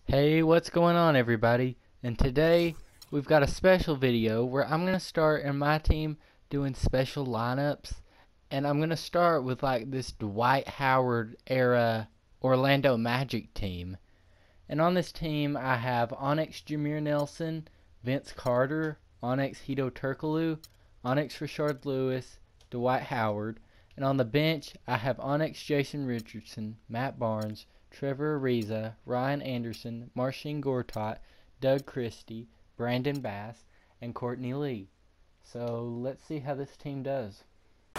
Hey, what's going on everybody? And today we've got a special video where I'm going to start in my team doing special lineups, and I'm going to start with like this Dwight Howard era Orlando Magic team. And on this team I have Onyx Jameer Nelson, Vince Carter, Onyx Hedo Turkoglu, Onyx Rashard Lewis, Dwight Howard, and on the bench I have Onyx Jason Richardson, Matt Barnes, Trevor Ariza, Ryan Anderson, Marcin Gortat, Doug Christie, Brandon Bass, and Courtney Lee. So let's see how this team does.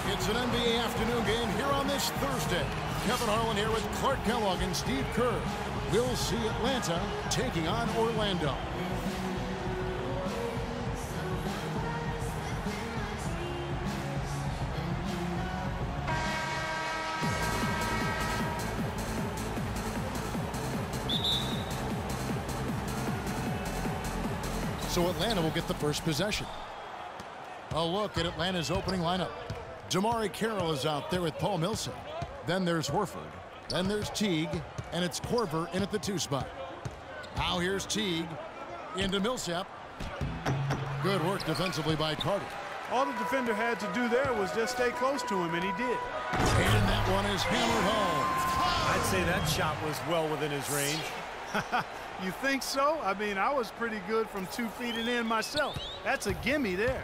It's an NBA afternoon game here on this Thursday. Kevin Harlan here with Clark Kellogg and Steve Kerr. We'll see Atlanta taking on Orlando. So Atlanta will get the first possession. A look at Atlanta's opening lineup. Damari Carroll is out there with Paul Millsap. Then there's Horford. Then there's Teague. And it's Korver in at the 2 spot. Now here's Teague. Into Millsap. Good work defensively by Carter. All the defender had to do there was just stay close to him, and he did. And that one is hammered home. I'd say that shot was well within his range. You think so? I mean, I was pretty good from 2 feet and in myself. That's a gimme there.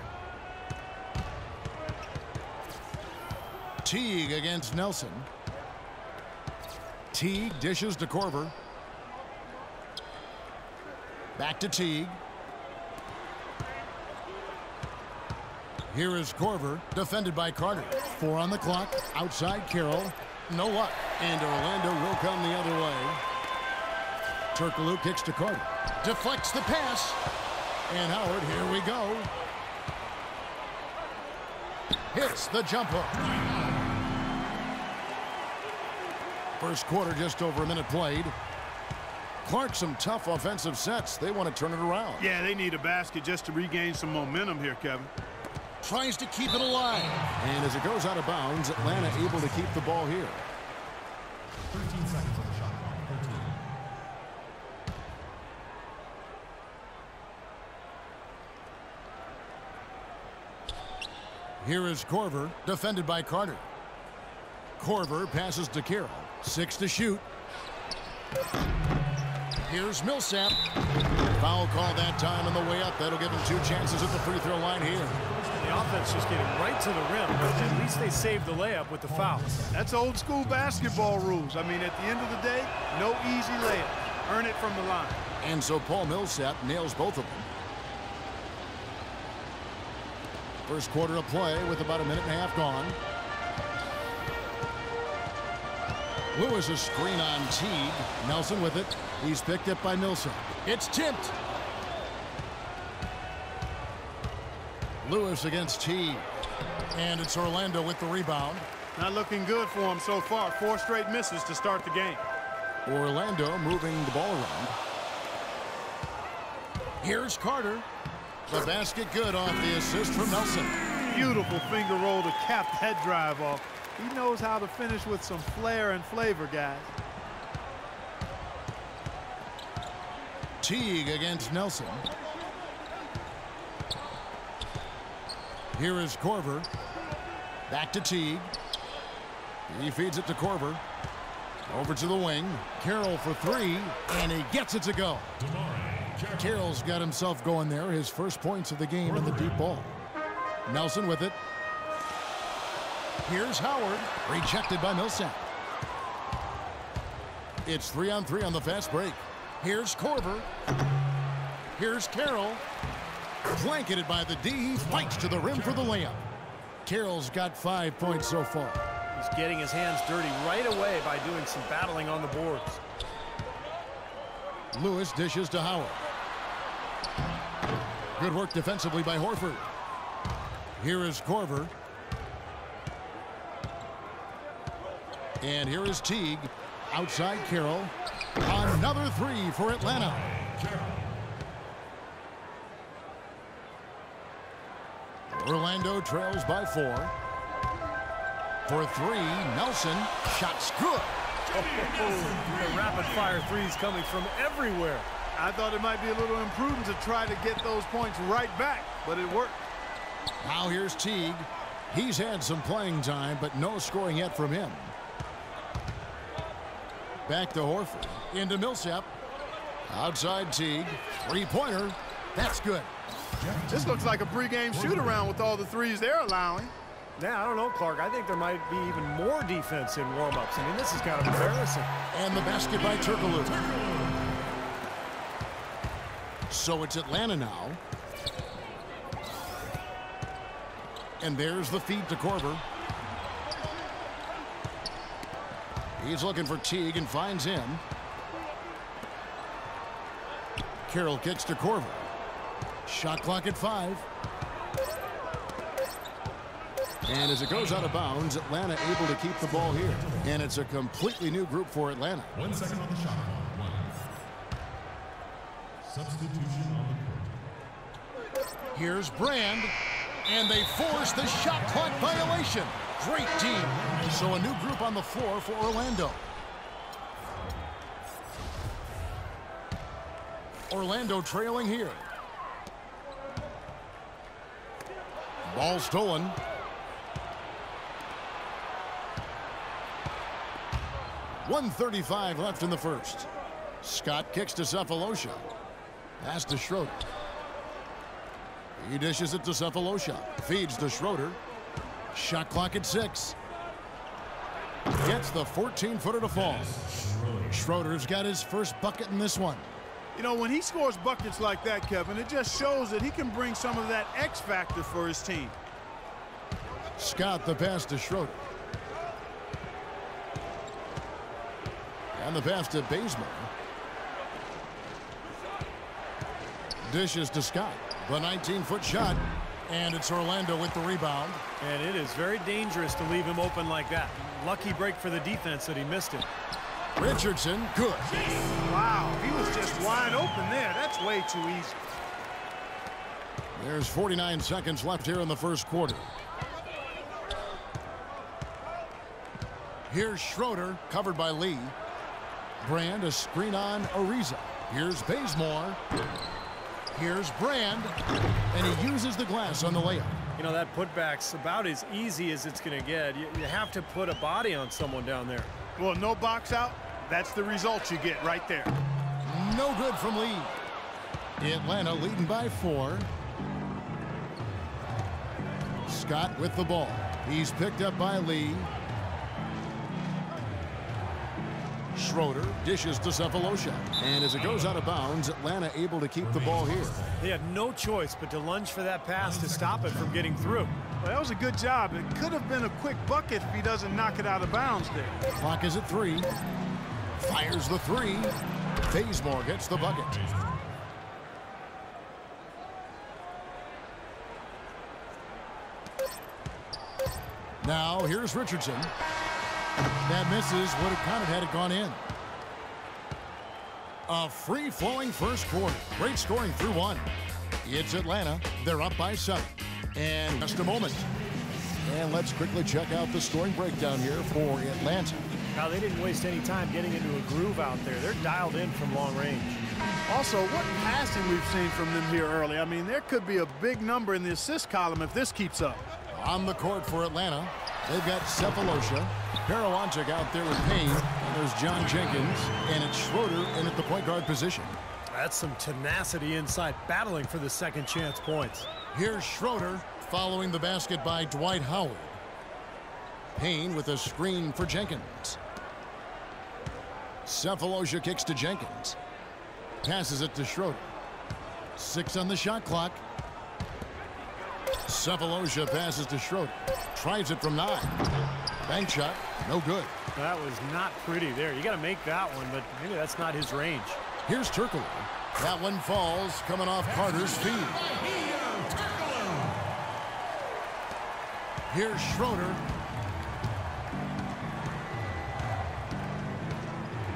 Teague against Nelson. Teague dishes to Korver. Back to Teague. Here is Korver, defended by Carter. 4 on the clock, outside Carroll. No luck, and Orlando will come the other way. Turkoglu kicks to Carter. Deflects the pass. And Howard, here we go. Hits the jump hook. First quarter, just over a minute played. Clark, some tough offensive sets. They want to turn it around. Yeah, they need a basket just to regain some momentum here, Kevin. Tries to keep it alive. And as it goes out of bounds, Atlanta able to keep the ball here. 13 seconds on the shot clock. 13. Here is Korver, defended by Carter. Korver passes to Carroll. 6 to shoot. Here's Millsap. Foul call that time on the way up. That'll give him 2 chances at the free throw line here. The offense just getting right to the rim, but at least they saved the layup with the foul. That's old school basketball rules. I mean, at the end of the day, no easy layup. Earn it from the line. And so Paul Millsap nails both of them. First quarter of play with about a minute and a half gone. Lewis a screen on Teague. Nelson with it. He's picked up by Millsap. It's tipped. Lewis against Teague. And it's Orlando with the rebound. Not looking good for him so far. 4 straight misses to start the game. Orlando moving the ball around. Here's Carter. The basket good off the assist from Nelson. Beautiful finger roll to cap that drive off. He knows how to finish with some flair and flavor, guys. Teague against Nelson. Here is Korver. Back to Teague. He feeds it to Korver. Over to the wing. Carroll for 3, and he gets it to go. Carroll's got himself going there. His first points of the game in the deep ball. Nelson with it. Here's Howard. Rejected by Millsap. It's 3-on-3 on the fast break. Here's Korver. Here's Carroll. Blanketed by the D. He fights to the rim for the layup. Carroll's got 5 points so far. He's getting his hands dirty right away by doing some battling on the boards. Lewis dishes to Howard. Good work defensively by Horford. Here is Korver. And here is Teague. Outside Carroll. Another 3 for Atlanta. Orlando trails by 4. For 3, Nelson. Shot's good. The rapid-fire threes coming from everywhere. I thought it might be a little imprudent to try to get those points right back, but it worked. Now here's Teague. He's had some playing time, but no scoring yet from him. Back to Horford. Into Millsap. Outside Teague. Three-pointer. That's good. This looks like a pregame shoot-around with all the threes they're allowing. Yeah, I don't know, Clark. I think there might be even more defense in warm-ups. I mean, this is kind of embarrassing. And the basket by Turkoglu. So it's Atlanta now. And there's the feed to Korver. He's looking for Teague and finds him. Carroll kicks to Korver. Shot clock at 5. And as it goes out of bounds, Atlanta able to keep the ball here. And it's a completely new group for Atlanta. 1 second on the shot clock. 1. Substitution on the court. Here's Brand. And they force the shot clock violation. Great team. So a new group on the floor for Orlando. Orlando trailing here. Ball stolen. .135 left in the first. Scott kicks to Cephalosha. Pass to Schroeder. He dishes it to Cephalosha. Feeds to Schroeder. Shot clock at 6. Gets the 14-footer to fall. Schroeder's got his first bucket in this one. You know, when he scores buckets like that, Kevin, it just shows that he can bring some of that X factor for his team. Scott the pass to Schroeder. And the pass to Bazemore. Dishes to Scott. The 19-foot shot. And it's Orlando with the rebound. And it is very dangerous to leave him open like that. Lucky break for the defense that he missed it. Richardson, good. Wow, he was just wide open there. That's way too easy. There's 49 seconds left here in the first quarter. Here's Schroeder, covered by Lee. Brand, a screen on Ariza. Here's Bazemore. Here's Brand, and he uses the glass on the layup. You know, that putback's about as easy as it's going to get. You have to put a body on someone down there. Well, no box out. That's the result you get right there. No good from Lee. Atlanta leading by 4. Scott with the ball. He's picked up by Lee. Schroeder dishes to Cephalosha. And as it goes out of bounds, Atlanta able to keep the ball here. They had no choice but to lunge for that pass to stop it from getting through. Well, that was a good job. It could have been a quick bucket if he doesn't knock it out of bounds there. Clock is at 3. Fires the 3. Bazemore gets the bucket. Now here's Richardson. That misses, would have counted had it gone in. A free-flowing first quarter. Great scoring through 1. It's Atlanta. They're up by 7. And just a moment. And let's quickly check out the scoring breakdown here for Atlanta. Now, they didn't waste any time getting into a groove out there. They're dialed in from long range. Also, what passing we've seen from them here early. I mean, there could be a big number in the assist column if this keeps up. On the court for Atlanta, they've got Cephalosha, Parawanchik out there with Payne, and there's John Jenkins, and it's Schroeder in at the point guard position. That's some tenacity inside, battling for the second chance points. Here's Schroeder following the basket by Dwight Howard. Payne with a screen for Jenkins. Cephalosha kicks to Jenkins. Passes it to Schroeder. 6 on the shot clock. Cephalosha passes to Schroeder. Tries it from 9. Bank shot, no good. That was not pretty there. You got to make that one, but maybe that's not his range. Here's Turkoglu. That one falls, coming off Carter's feed. Here's Schroeder.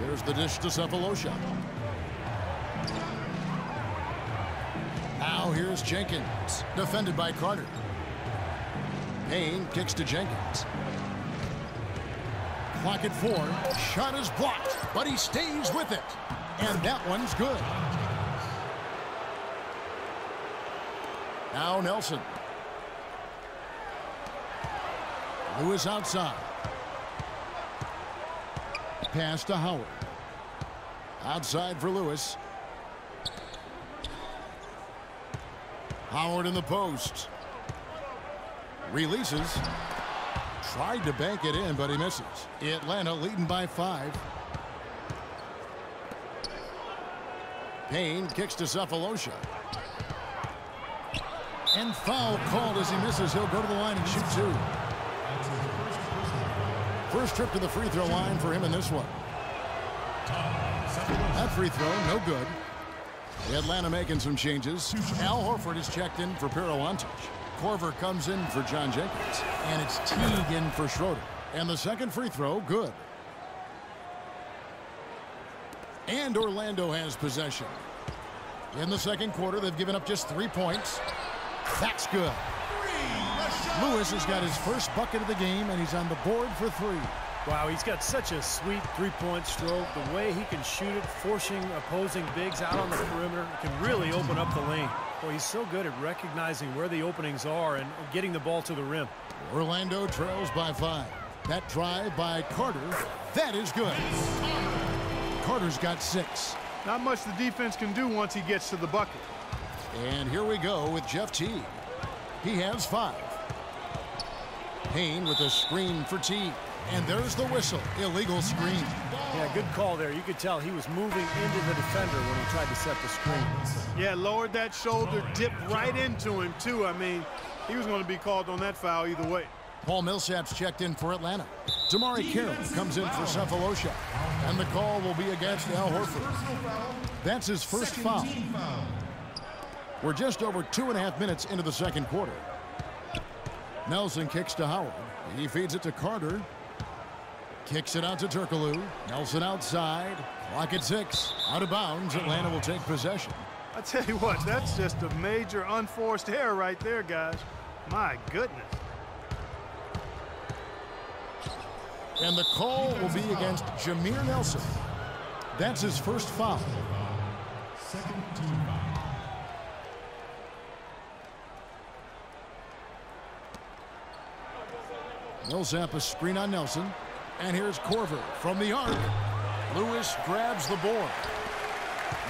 There's the dish to Cephalosha. Now here's Jenkins, defended by Carter. Payne kicks to Jenkins. Clock at 4. Shot is blocked, but he stays with it. And that one's good. Now Nelson. Lewis outside. Pass to Howard. Outside for Lewis. Howard in the post. Releases. Tried to bank it in, but he misses. Atlanta leading by 5. Payne kicks to Cephalosha. And foul called as he misses. He'll go to the line and shoot 2. First trip to the free throw line for him in this one. That free throw, no good. Atlanta making some changes. Al Horford is checked in for Peruantic. Korver comes in for John Jenkins. And it's Teague in for Schroeder. And the second free throw, good. And Orlando has possession. In the second quarter, they've given up just 3 points. That's good. Lewis has got his first bucket of the game, and he's on the board for 3. Wow, he's got such a sweet three-point stroke. The way he can shoot it, forcing opposing bigs out on the perimeter, can really open up the lane. Boy, he's so good at recognizing where the openings are and getting the ball to the rim. Orlando trails by 5. That drive by Carter, that is good. Carter's got 6. Not much the defense can do once he gets to the bucket. And here we go with Jeff Teague. He has 5. Payne with a screen for Teague. And there's the whistle. Illegal screen. Yeah, good call there. You could tell he was moving into the defender when he tried to set the screen. Yeah, lowered that shoulder, dipped right into him, too. I mean, he was going to be called on that foul either way. Paul Millsap's checked in for Atlanta. Damari Carroll comes in for Cephalosha. And the call will be against Al Horford. That's his first foul. We're just over 2.5 minutes into the second quarter. Nelson kicks to Howard. He feeds it to Carter. Kicks it out to Turkoglu. Nelson outside. Clock at 6. Out of bounds. Atlanta will take possession. I tell you what, that's just a major unforced error right there, guys. My goodness. And the call will be against Jameer Nelson. That's his first foul. Second team foul. Millsap a screen on Nelson. And here's Korver from the arc. Lewis grabs the board.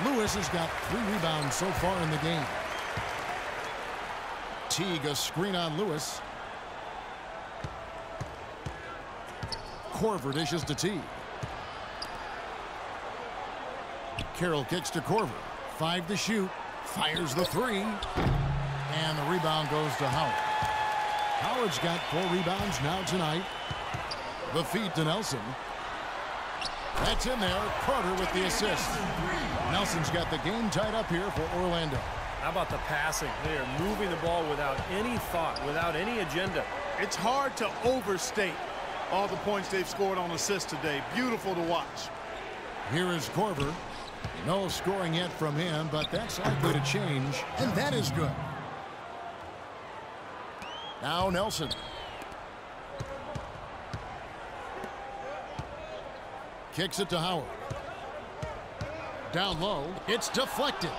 Lewis has got 3 rebounds so far in the game. Teague a screen on Lewis. Korver dishes to Teague. Carroll kicks to Korver. 5 to shoot. Fires the 3. And the rebound goes to Howard. Howard's got 4 rebounds now tonight. The feed to Nelson. That's in there. Carter with the assist. Nelson's got the game tied up here for Orlando. How about the passing? They are moving the ball without any thought, without any agenda. It's hard to overstate all the points they've scored on assists today. Beautiful to watch. Here is Korver. No scoring yet from him, but that's likely to change, and that is good. Now Nelson. Kicks it to Howard. Down low. It's deflected.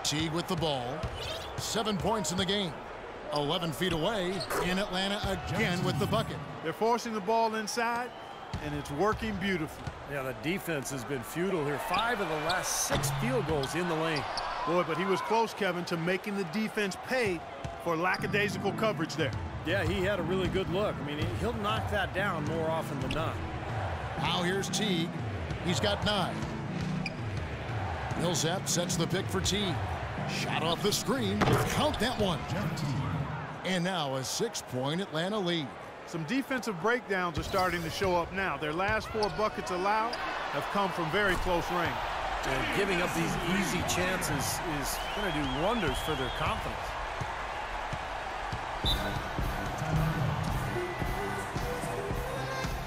Teague with the ball. 7 points in the game. 11 feet away. In Atlanta again with the bucket. They're forcing the ball inside, and it's working beautifully. Yeah, the defense has been futile here. 5 of the last 6 field goals in the lane. Boy, but he was close, Kevin, to making the defense pay for lackadaisical coverage there. Yeah, he had a really good look. I mean, he'll knock that down more often than not. Now here's Teague. He's got 9. Millsap sets the pick for Teague. Shot off the screen. Count that one. And now a 6-point Atlanta lead. Some defensive breakdowns are starting to show up now. Their last 4 buckets allowed have come from very close range. And giving up these easy chances is going to do wonders for their confidence.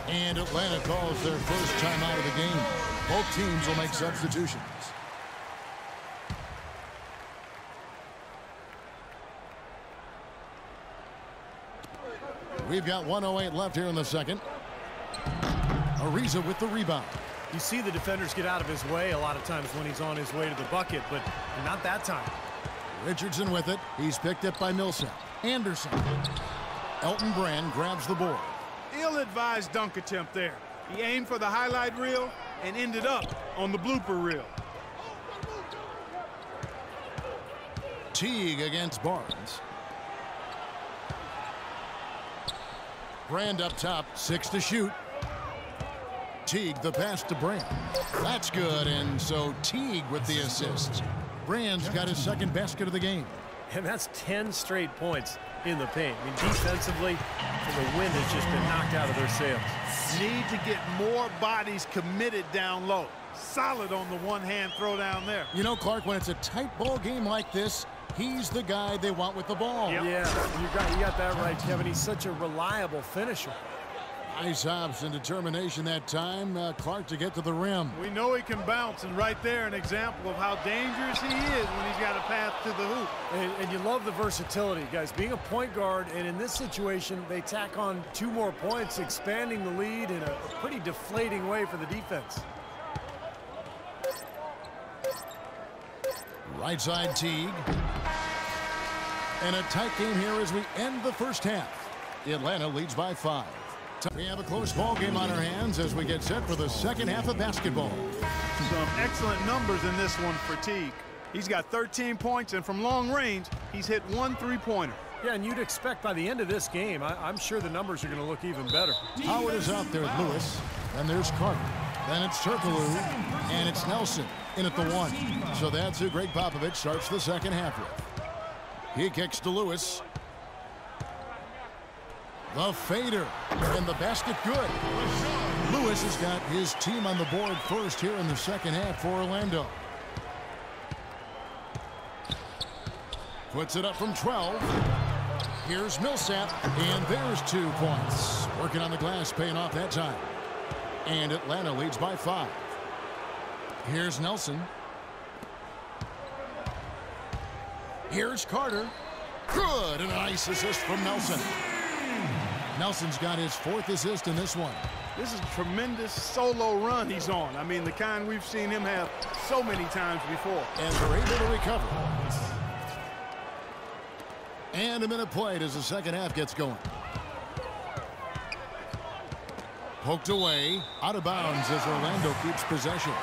And Atlanta calls their first timeout of the game. Both teams will make substitutions. We've got 1:08 left here in the second. Ariza with the rebound. You see the defenders get out of his way a lot of times when he's on his way to the bucket, but not that time. Richardson with it. He's picked up by Millsap. Anderson. Elton Brand grabs the board. Ill-advised dunk attempt there. He aimed for the highlight reel and ended up on the blooper reel. Teague against Barnes. Brand up top, 6 to shoot. Teague the pass to Brand. That's good, and so Teague with the assist. Brand's got his second basket of the game. And that's 10 straight points in the paint. I mean, defensively, the wind has just been knocked out of their sails. Need to get more bodies committed down low. Solid on the one-hand throw down there. You know, Clark, when it's a tight ball game like this, he's the guy they want with the ball. Yep. Yeah, you got that right, Kevin. He's such a reliable finisher. Nice hops and determination that time, Clark, to get to the rim. We know he can bounce, and right there an example of how dangerous he is when he's got a path to the hoop. And you love the versatility, guys. Being a point guard, and in this situation, they tack on 2 more points, expanding the lead in a pretty deflating way for the defense. Right side Teague. And a tight game here as we end the first half. Atlanta leads by 5. We have a close ball game on our hands as we get set for the second half of basketball. Some excellent numbers in this one for Teague. He's got 13 points, and from long range, he's hit 1 three-pointer. Yeah, and you'd expect by the end of this game, I'm sure the numbers are going to look even better. Howard is out there with Lewis. Then there's Carter. Then it's Turkoglu. And it's Nelson in at the 1. So that's who Greg Popovich starts the second half with. He kicks to Lewis. The fader, and the basket good. Lewis has got his team on the board first here in the second half for Orlando. Puts it up from 12. Here's Millsap, and there's 2 points. Working on the glass, paying off that time. And Atlanta leads by 5. Here's Nelson. Here's Carter. Good, and a nice assist from Nelson. Nelson's got his 4th assist in this one. This is a tremendous solo run he's on. I mean, the kind we've seen him have so many times before. And they're able to recover. And a minute played as the second half gets going. Poked away, out of bounds as Orlando keeps possession.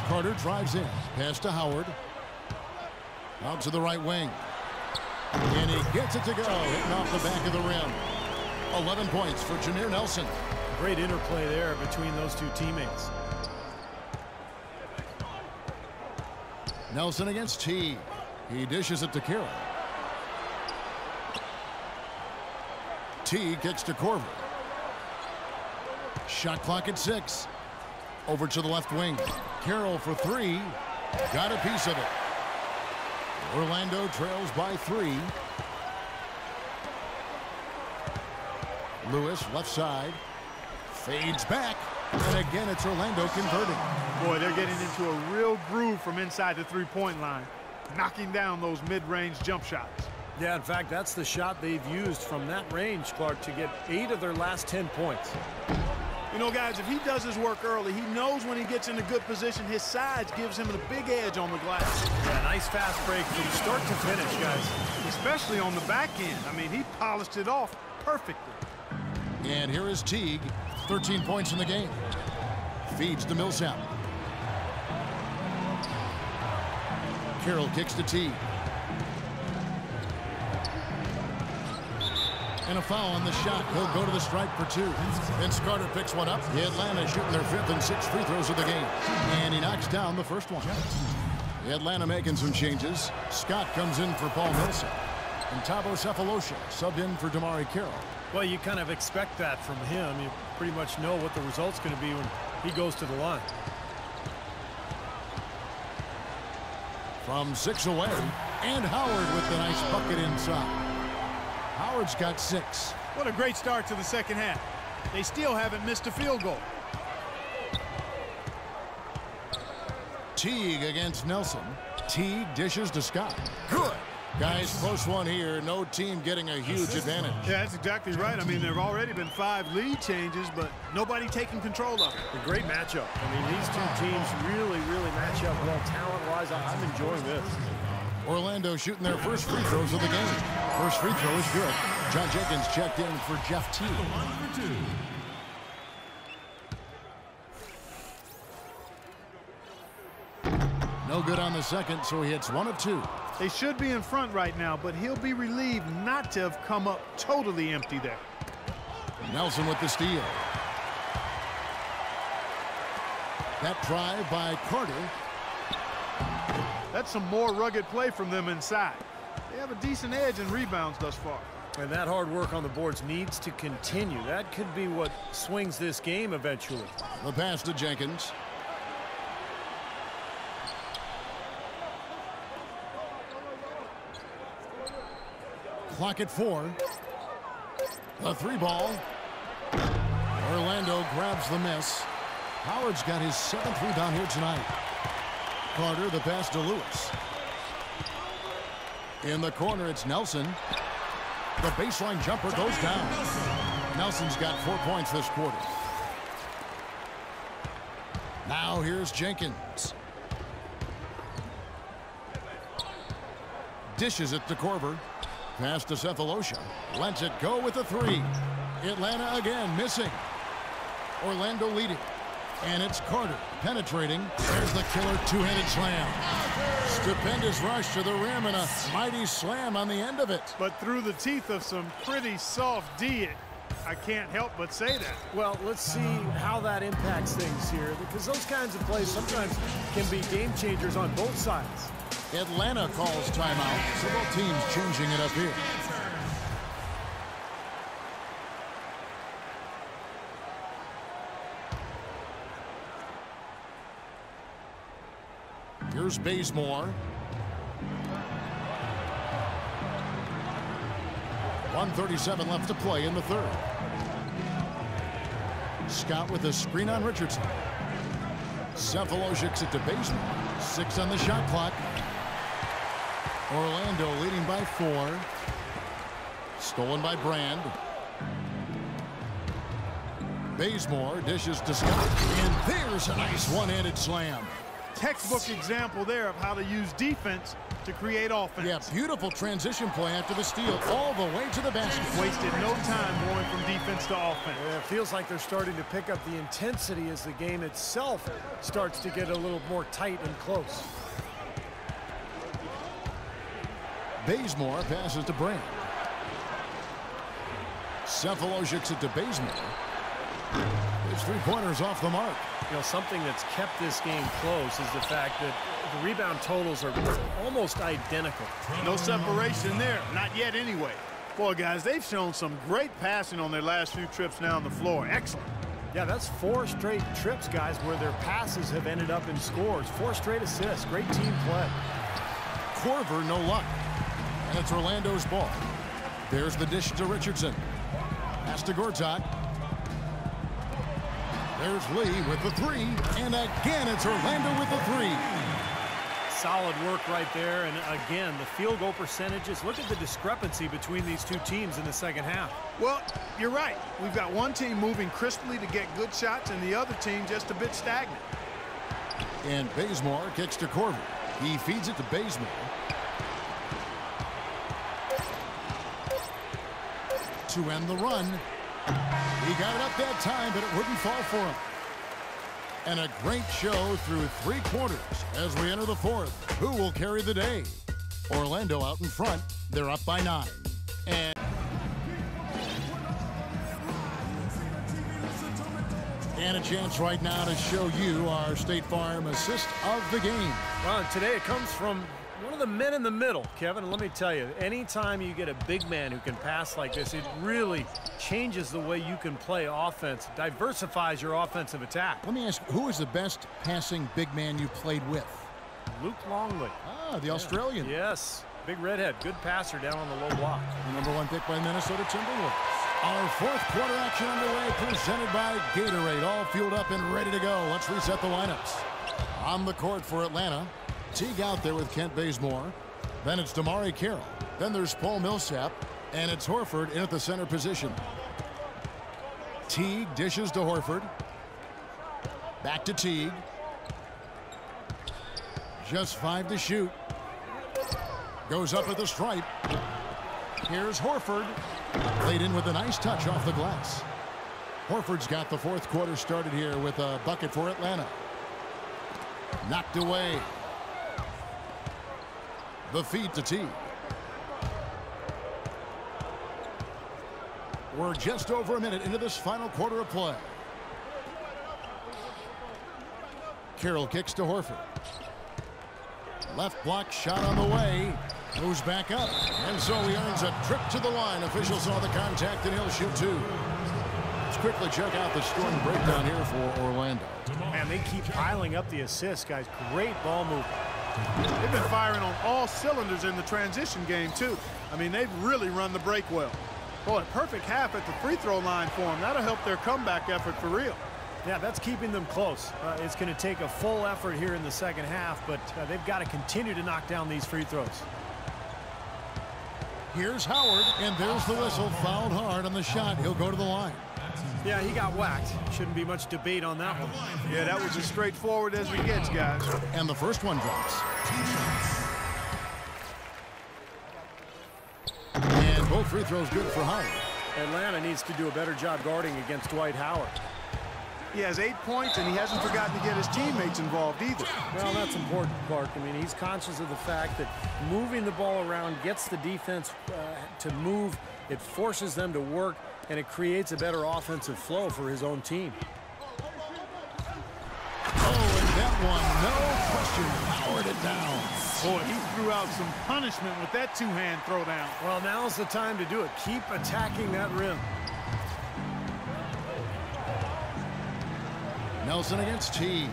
Carter drives in, pass to Howard. Out to the right wing. And he gets it to go, hitting off the back of the rim. 11 points for Jameer Nelson. Great interplay there between those 2 teammates. Nelson against Teague. He dishes it to Carroll. Teague kicks to Corver. Shot clock at 6. Over to the left wing. Carroll for 3. Got a piece of it. Orlando trails by 3. Lewis left side. Fades back. And again, it's Orlando converting. Boy, they're getting into a real groove from inside the three-point line, knocking down those mid-range jump shots. Yeah, in fact, that's the shot they've used from that range, Clark, to get 8 of their last 10 points. You know, guys, if he does his work early, he knows when he gets in a good position, his size gives him a big edge on the glass. Yeah, nice fast break from start to finish, guys. Especially on the back end. I mean, he polished it off perfectly. And here is Teague, 13 points in the game. Feeds to Millsap. Carroll kicks to Teague. And a foul on the shot. He'll go to the stripe for 2. Vince Carter picks one up. Atlanta shooting their 5th and 6th free throws of the game. And he knocks down the first one. Atlanta making some changes. Scott comes in for Paul Millsap. And Thabo Sefolosha subbed in for Damari Carroll. Well, you kind of expect that from him. You pretty much know what the result's going to be when he goes to the line. From 6 away. And Howard with the nice bucket inside. Howard's got 6. What a great start to the second half. They still haven't missed a field goal. Teague against Nelson. Teague dishes to Scott. Good. Guys, close one here. No team getting a huge advantage. Yeah, that's exactly right. I mean, there have already been 5 lead changes, but nobody taking control of it. A great matchup. I mean, these two teams really match up well talent-wise. I'm enjoying this. Orlando shooting their first free throws of the game. First free throw is good. John Jenkins checked in for Jeff T. No good on the second, so he hits 1 of 2. They should be in front right now, but he'll be relieved not to have come up totally empty there. Nelson with the steal. That drive by Carter. That's some more rugged play from them inside. They have a decent edge in rebounds thus far. And that hard work on the boards needs to continue. That could be what swings this game eventually. The pass to Jenkins. Clock at 4. The 3 ball. Orlando grabs the miss. Howard's got his 7th rebound here tonight. Carter, the pass to Lewis. In the corner, it's Nelson. The baseline jumper goes down. Nelson's got 4 points this quarter. Now here's Jenkins. Dishes it to Korver. Pass to Cephalosha. Lets it go with a 3. Atlanta again missing. Orlando leading. And it's Carter penetrating. There's the killer two-handed slam. Stupendous rush to the rim and a mighty slam on the end of it. But through the teeth of some pretty soft D, I can't help but say that. Well, let's see how that impacts things here, because those kinds of plays sometimes can be game changers on both sides. Atlanta calls timeout. So both teams changing it up here. Here's Bazemore. 1:37 left to play in the third. Scott with a screen on Richardson. Cephalosha it to Bazemore. 6 on the shot clock. Orlando leading by 4. Stolen by Brand. Bazemore dishes to Scott. And there's a nice one-handed slam. Textbook example there of how to use defense to create offense. Yeah, beautiful transition play after the steal all the way to the basket. Wasted no time going from defense to offense. Yeah, it feels like they're starting to pick up the intensity as the game itself starts to get a little more tight and close. Bazemore passes to Brand. Cephalosha it to Bazemore. His 3-pointers off the mark. You know, something that's kept this game close is the fact that the rebound totals are almost identical. No separation there, not yet anyway. Boy, guys, they've shown some great passing on their last few trips down the floor. Excellent. Yeah, that's 4 straight trips, guys, where their passes have ended up in scores. 4 straight assists. Great team play. Korver, no luck. And it's Orlando's ball. There's the dish to Richardson. Pass to Gortat. There's Lee with the 3. And again, it's Orlando with the 3. Solid work right there. And again, the field goal percentages. Look at the discrepancy between these two teams in the second half. Well, you're right. We've got one team moving crisply to get good shots and the other team just a bit stagnant. And Bazemore kicks to Korver. He feeds it to Bazemore. To end the run. He got it up that time, but it wouldn't fall for him. And a great show through 3 quarters as we enter the 4th. Who will carry the day? Orlando out in front. They're up by 9. And a chance right now to show you our State Farm assist of the game. Well, and today it comes from one of the men in the middle, Kevin. And let me tell you, anytime you get a big man who can pass like this, it really changes the way you can play offense, diversifies your offensive attack. Let me ask, who is the best passing big man you played with? Luke Longley. Ah, the Australian. Yes, big redhead, good passer down on the low block. The #1 pick by Minnesota Timberwolves. Our 4th quarter action underway, presented by Gatorade. All fueled up and ready to go. Let's reset the lineups. On the court for Atlanta, Teague out there with Kent Bazemore. Then it's Damari Carroll. Then there's Paul Millsap. And it's Horford in at the center position. Teague dishes to Horford. Back to Teague. Just 5 to shoot. Goes up at the stripe. Here's Horford. Laid in with a nice touch off the glass. Horford's got the fourth quarter started here with a bucket for Atlanta. Knocked away. The feed to Teague. We're just over a minute into this final quarter of play. Carroll kicks to Horford. Left block shot on the way. Moves back up. And so he earns a trip to the line. Officials saw the contact and he'll shoot 2. Let's quickly check out the scoring breakdown here for Orlando. Man, they keep piling up the assists, guys. Great ball movement. They've been firing on all cylinders in the transition game, too. I mean, they've really run the break well. Boy, a perfect half at the free throw line for them. That'll help their comeback effort for real. Yeah, that's keeping them close. It's going to take a full effort here in the second half, but they've got to continue to knock down these free throws. Here's Howard, and there's the whistle. Fouled hard on the shot. He'll go to the line. Yeah, he got whacked. Shouldn't be much debate on that one. Yeah, that was as straightforward as it gets, guys. And the first one drops. And both free throws good for Howard. Atlanta needs to do a better job guarding against Dwight Howard. He has 8 points, and he hasn't forgotten to get his teammates involved either. Well, that's important, Clark. I mean, he's conscious of the fact that moving the ball around gets the defense to move. It forces them to work, and it creates a better offensive flow for his own team. Oh, and that one, no question, powered it down. Boy, he threw out some punishment with that two-hand throwdown. Well, now's the time to do it. Keep attacking that rim. Nelson against Teague.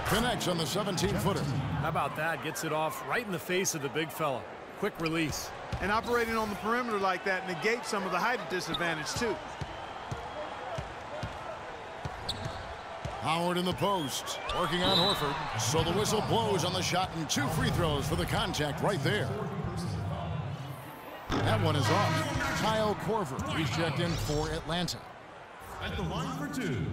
Connects on the 17-footer. How about that? Gets it off right in the face of the big fella. Quick release. And operating on the perimeter like that negates some of the height disadvantage, too. Howard in the post, working on Horford. So the whistle blows on the shot and 2 free throws for the contact right there. That one is off. Kyle Korver, he's checked in for Atlanta. At the line for 2.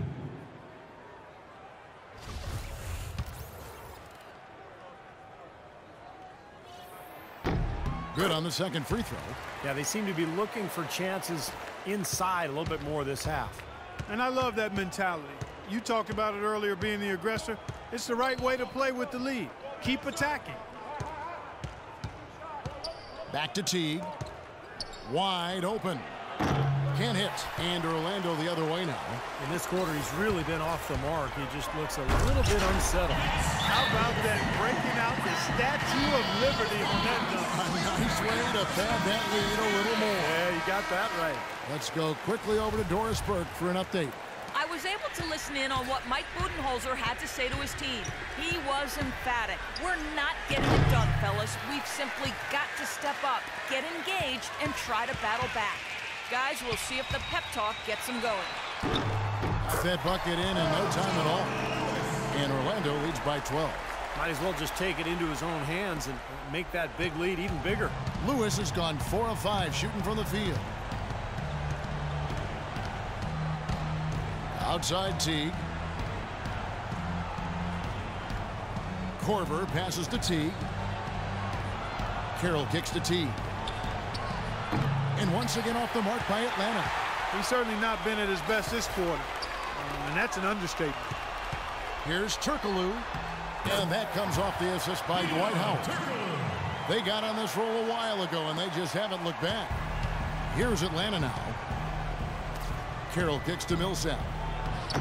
Good on the second free throw. Yeah, they seem to be looking for chances inside a little bit more this half. And I love that mentality. You talked about it earlier, being the aggressor. It's the right way to play with the lead. Keep attacking. Back to Teague. Wide open. Can't hit. And Orlando the other way now. In this quarter, he's really been off the mark. He just looks a little bit unsettled. How about that breaking out the Statue of Liberty on that dunk? A nice way to pad that lead a little more. Yeah, you got that right. Let's go quickly over to Doris Burke for an update. I was able to listen in on what Mike Budenholzer had to say to his team. He was emphatic. We're not getting it done, fellas. We've simply got to step up, get engaged, and try to battle back. Guys, we'll see if the pep talk gets them going. Got that bucket in no time at all. And Orlando leads by 12. Might as well just take it into his own hands and make that big lead even bigger. Lewis has gone 4 of 5 shooting from the field. Outside Teague. Korver passes to Teague. Carroll kicks to Teague. And once again off the mark by Atlanta. He's certainly not been at his best this quarter. And that's an understatement. Here's Turkoglu. And that comes off the assist by Dwight Howard. They got on this roll a while ago, and they just haven't looked back. Here's Atlanta now. Carroll kicks to Millsap.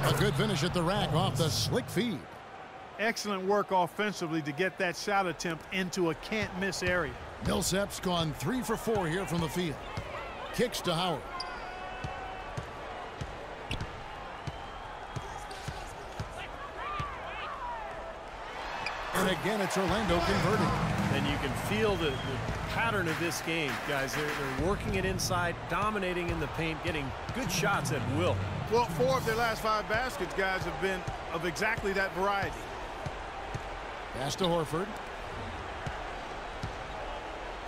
A good finish at the rack off the slick feed. Excellent work offensively to get that shot attempt into a can't-miss area. Millsap's gone 3 for 4 here from the field. Kicks to Howard. And again, it's Orlando converting. Then you can feel the pattern of this game, guys. They're working it inside, dominating in the paint, getting good shots at will. Well, 4 of their last 5 baskets, guys, have been of exactly that variety. Pass to Horford.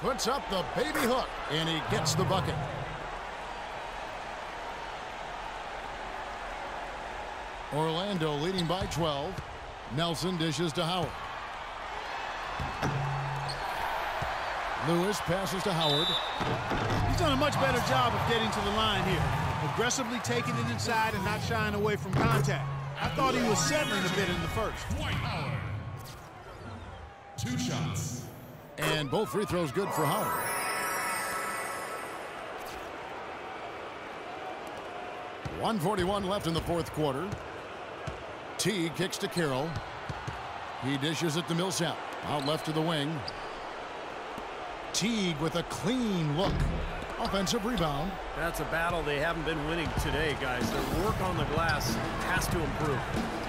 puts up the baby hook, and he gets the bucket. Orlando leading by 12. Nelson dishes to Howard. Lewis passes to Howard. He's done a much better job of getting to the line here. Aggressively taking it inside and not shying away from contact. I thought he was settling a bit in the first. Dwight Howard. 2 shots. And both free throws good for Howard. .141 left in the fourth quarter. Teague kicks to Carroll. He dishes it to Millsap. Out left to the wing. Teague with a clean look. Offensive rebound. That's a battle they haven't been winning today, guys. Their work on the glass has to improve.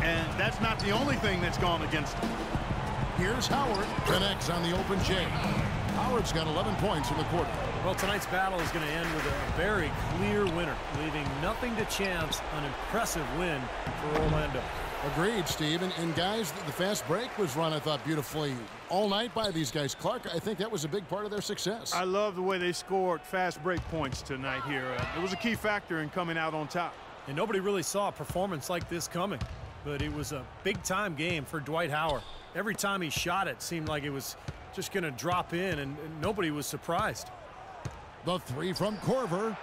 And that's not the only thing that's gone against them. Here's Howard. Connects on the open J. Howard's got 11 points in the quarter. Well, tonight's battle is going to end with a very clear winner, leaving nothing to chance. An impressive win for Orlando. Agreed, Steve. And guys, the fast break was run, I thought, beautifully all night by these guys. Clark, I think that was a big part of their success. I love the way they scored fast break points tonight here. It was a key factor in coming out on top. And nobody really saw a performance like this coming. But it was a big-time game for Dwight Howard. Every time he shot it seemed like it was just going to drop in, and nobody was surprised. The three from Korver.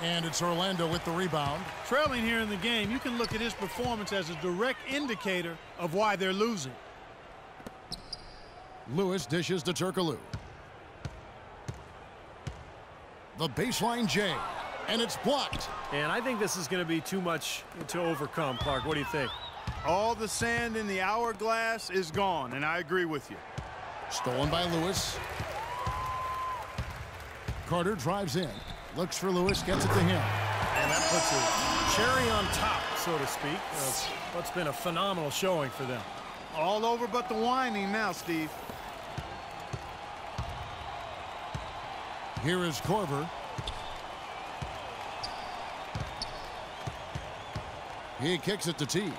And it's Orlando with the rebound. Trailing here in the game, you can look at his performance as a direct indicator of why they're losing. Lewis dishes to Turkoglu. The baseline J. And it's blocked. And I think this is going to be too much to overcome, Clark. What do you think? All the sand in the hourglass is gone, and I agree with you. Stolen by Lewis. Carter drives in. Looks for Lewis, gets it to him. And that puts a cherry on top, so to speak. What's been a phenomenal showing for them. All over but the whining now, Steve. Here is Korver. He kicks it to Teague.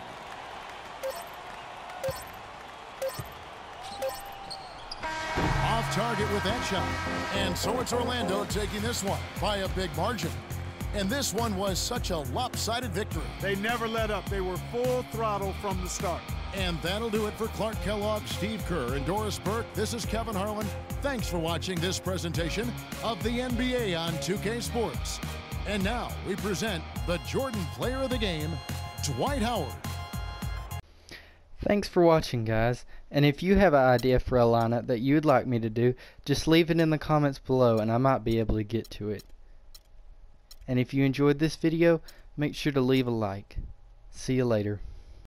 Off target with that shot. And so it's Orlando taking this one by a big margin. And this one was such a lopsided victory. They never let up. They were full throttle from the start. And that'll do it for Clark Kellogg, Steve Kerr, and Doris Burke. This is Kevin Harlan. Thanks for watching this presentation of the NBA on 2K Sports. And now we present the Jordan Player of the Game, Dwight Howard. Thanks for watching, guys. And if you have an idea for a lineup that you'd like me to do, just leave it in the comments below and I might be able to get to it. And if you enjoyed this video, make sure to leave a like. See you later.